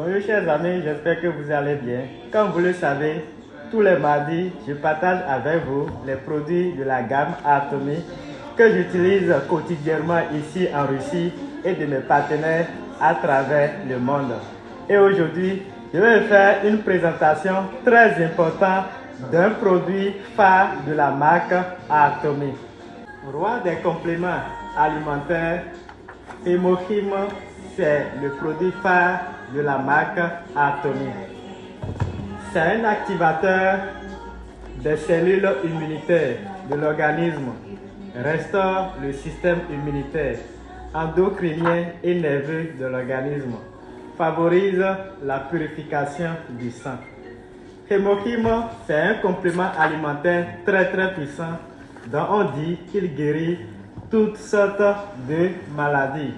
Bonjour chers amis, j'espère que vous allez bien. Comme vous le savez, tous les mardis, je partage avec vous les produits de la gamme Atomy que j'utilise quotidiennement ici en Russie et de mes partenaires à travers le monde. Et aujourd'hui, je vais faire une présentation très importante d'un produit phare de la marque Atomy. Roi des compléments alimentaires, Hémochym, c'est le produit phare de la marque Atomy. C'est un activateur des cellules immunitaires de l'organisme, restaure le système immunitaire, endocrinien et nerveux de l'organisme, favorise la purification du sang. Hémochym, c'est un complément alimentaire très puissant dont on dit qu'il guérit toutes sortes de maladies.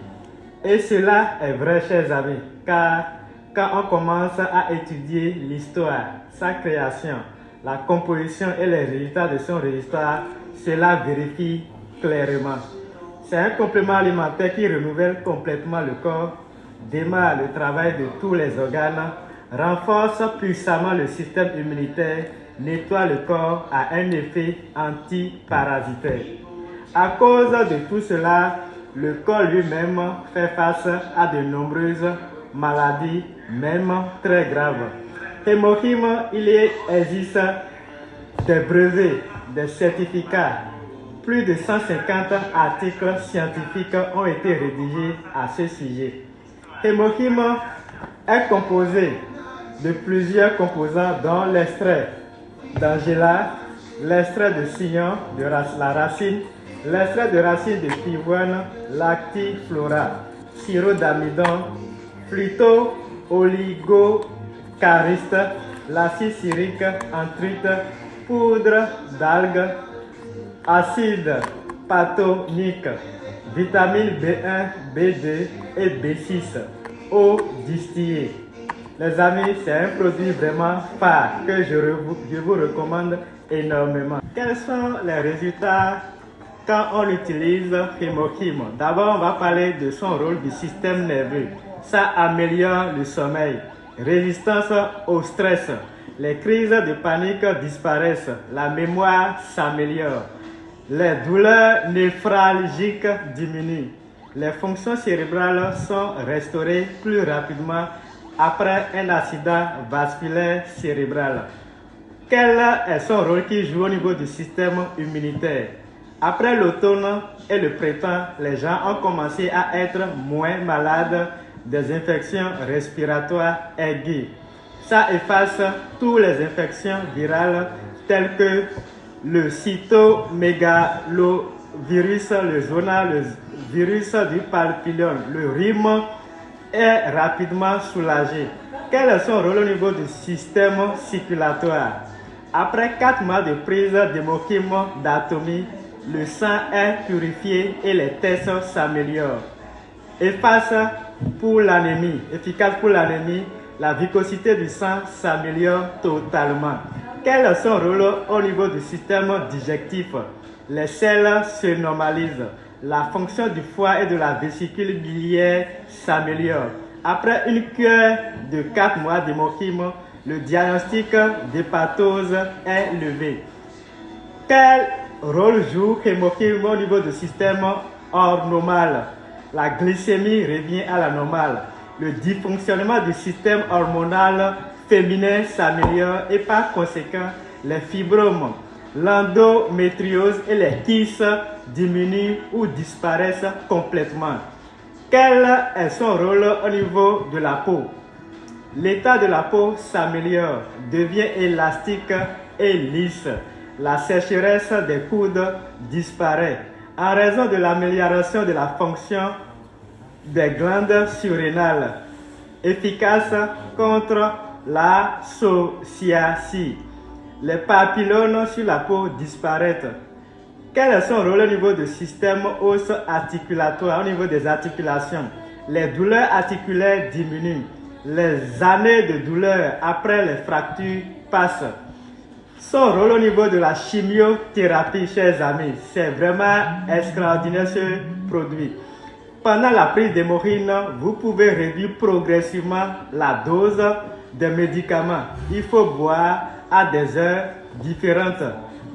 Et cela est vrai, chers amis, car quand on commence à étudier l'histoire, sa création, la composition et les résultats de son résultat, cela vérifie clairement. C'est un complément alimentaire qui renouvelle complètement le corps, démarre le travail de tous les organes, renforce puissamment le système immunitaire, nettoie le corps, a un effet antiparasitaire. À cause de tout cela, le corps lui-même fait face à de nombreuses maladies, même très graves. Hémochym, il existe des brevets, des certificats. Plus de 150 articles scientifiques ont été rédigés à ce sujet. Hémochym est composé de plusieurs composants dont l'extrait d'angela, l'extrait de cignon, de la racine, l'extrait de racine de pivoine, lactiflora, sirop d'amidon, phyto-oligocariste, l'acide cyrique, antrite, poudre d'algues, acide pathonique, vitamine B1, B2 et B6, eau distillée. Les amis, c'est un produit vraiment phare que je vous recommande énormément. Quels sont les résultats quand on utilise Hémochym? D'abord, on va parler de son rôle du système nerveux. Ça améliore le sommeil, résistance au stress, les crises de panique disparaissent, la mémoire s'améliore, les douleurs néphralgiques diminuent, les fonctions cérébrales sont restaurées plus rapidement après un accident vasculaire cérébral. Quel est son rôle qu'il joue au niveau du système immunitaire? Après l'automne et le printemps, les gens ont commencé à être moins malades des infections respiratoires aiguës. Ça efface toutes les infections virales telles que le cytomégalovirus, le zona, le virus du papillome, le rhume est rapidement soulagé. Quel est son rôle au niveau du système circulatoire? Après 4 mois de prise d'Hémochym d'Atomy, le sang est purifié et les tests s'améliorent. Efficace pour l'anémie, la viscosité du sang s'améliore totalement. Quel est son rôle au niveau du système digestif? Les selles se normalisent. La fonction du foie et de la vésicule biliaire s'améliore. Après une cure de 4 mois d'Hémochym, le diagnostic d'hépatose est levé. Quel rôle joue Hémochym au niveau du système hormonal? La glycémie revient à la normale. Le dysfonctionnement du système hormonal féminin s'améliore et par conséquent, les fibromes, l'endométriose et les kystes diminuent ou disparaissent complètement. Quel est son rôle au niveau de la peau? L'état de la peau s'améliore, devient élastique et lisse. La sécheresse des coudes disparaît en raison de l'amélioration de la fonction des glandes surrénales, efficace contre la psoriasis. Les papillomes sur la peau disparaissent. Quel est son rôle au niveau du système osso-articulatoire, au niveau des articulations? Les douleurs articulaires diminuent. Les années de douleur après les fractures passent. Son rôle au niveau de la chimiothérapie, chers amis, c'est vraiment extraordinaire ce produit. Pendant la prise d'hémorine, vous pouvez réduire progressivement la dose des médicaments. Il faut boire à des heures différentes,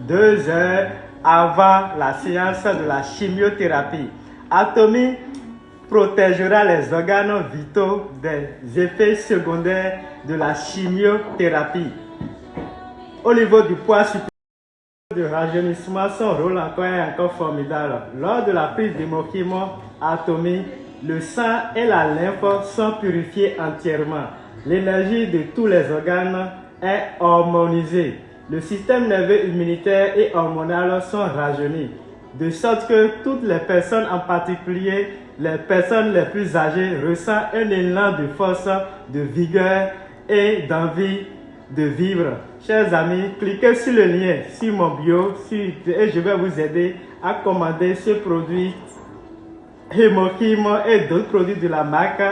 2 heures avant la séance de la chimiothérapie. Atomy protégera les organes vitaux des effets secondaires de la chimiothérapie. Au niveau du poids supplémentaire, de rajeunissement, son rôle est encore formidable. Lors de la prise d'hémochime Atomy, le sang et la lymphe sont purifiés entièrement. L'énergie de tous les organes est harmonisée. Le système nerveux immunitaire et hormonal sont rajeunis, de sorte que toutes les personnes, en particulier les personnes les plus âgées, ressentent un élan de force, de vigueur et d'envie de vivre. Chers amis, cliquez sur le lien sur mon bio et je vais vous aider à commander ce produit Hémochime et d'autres produits de la marque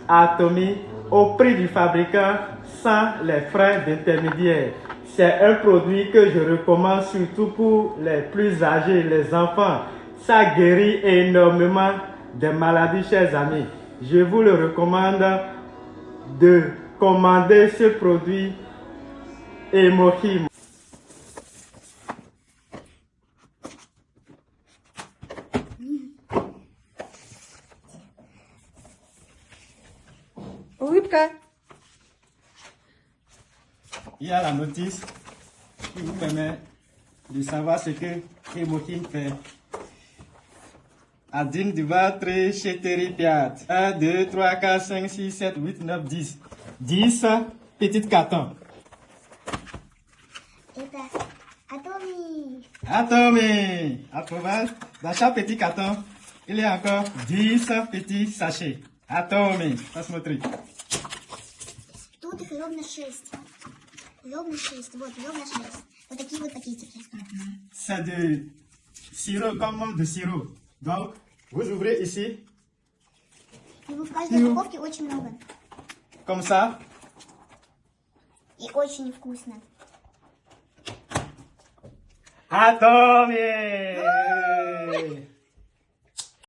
Atomy au prix du fabricant sans les frais d'intermédiaire. C'est un produit que je recommande surtout pour les plus âgés, les enfants. Ça guérit énormément des maladies, chers amis. Je vous le recommande de commander ce produit Hémochime. Улыбка. Il y a la notice qui vous permet de savoir ce que Hémochime fait. Adine du battre chez Piat. 1, 2, 3, 4, 5, 6, 7, 8, 9, 10. 10 petits cartons. Это Atomy. Atomy. Approval. Dans chaque petit carton, il y a encore 10 petits sachets. Atomy. Посмотри. Тут их ровно 6. Ровно 6. Вот, ровно 6. Вот такие вот пакетики. C'est du sirop, comme de sirop. Donc, vous ouvrez ici, Его в каждой упаковке очень много. comme ça. И очень вкусно. Atomy.